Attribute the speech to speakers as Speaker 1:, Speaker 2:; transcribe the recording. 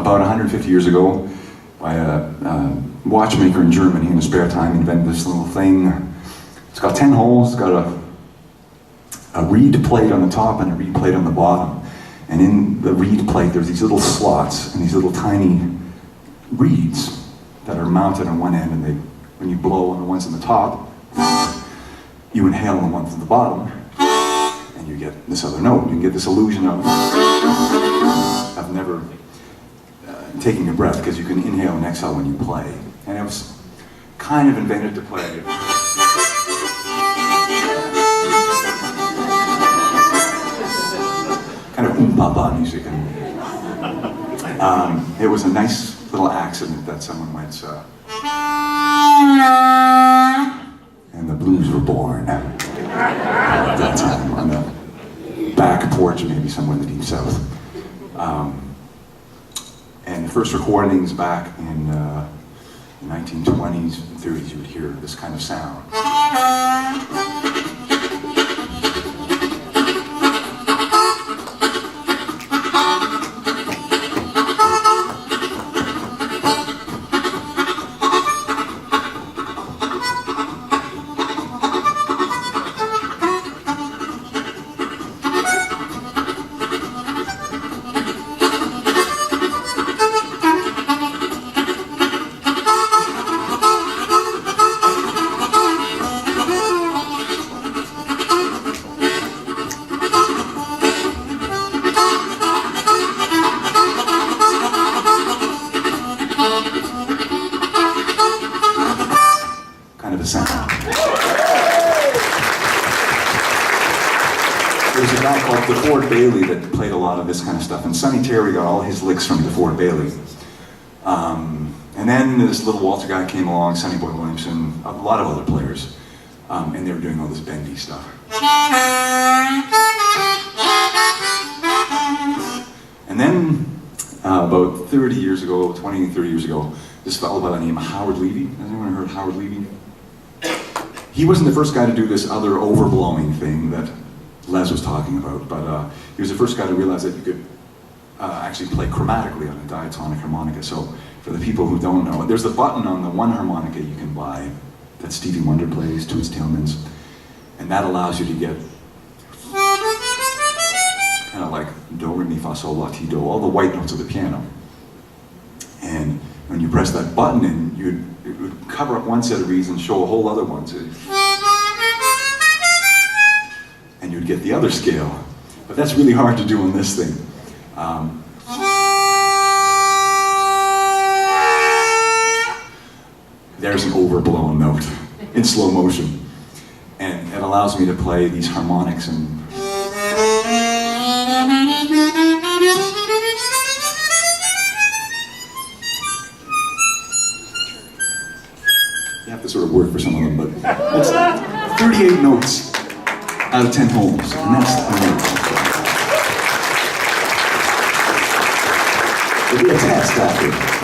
Speaker 1: about 150 years ago by a watchmaker in Germany in his spare time. He invented this little thing. It's got 10 holes, it's got a reed plate on the top and a reed plate on the bottom. And in the reed plate there's these little slots and these little tiny reeds that are mounted on one end, and they, when you blow on the ones on the top, you inhale on the ones at the bottom, and you get this other note. You can get this illusion of never taking a breath, because you can inhale and exhale when you play. And it was kind of invented to play kind of oom-pa-pa music. And, it was a nice little accident that someone went, and the blues were born at that time on the back porch, maybe somewhere in the deep south. And the first recordings back in the 1920s and 30s, you would hear this kind of sound. Kind of a sound. There's a guy called DeFord Bailey that played a lot of this kind of stuff, and Sonny Terry got all his licks from DeFord Bailey. And then this little Walter guy came along, Sonny Boy Williamson, a lot of other players, and they were doing all this bendy stuff. And then, about 30 years ago, 20, 30 years ago, this fellow by the name of Howard Levy. Has anyone heard of Howard Levy? He wasn't the first guy to do this other overblowing thing that Les was talking about, but he was the first guy to realize that you could actually play chromatically on a diatonic harmonica. So for the people who don't know, there's a button on the one harmonica you can buy that Stevie Wonder plays, Toots Thielemans, and that allows you to get kind of like do, re, mi, fa, sol, la, ti, do, all the white notes of the piano. And when you press that button in, it would cover up one set of reeds and show a whole other one. So, and you'd get the other scale. But that's really hard to do on this thing. There's an overblown note in slow motion. And it allows me to play these harmonics and you have to sort of work for some of them, but it's 38 notes out of 10 holes, and that's the note. It'll be a test after.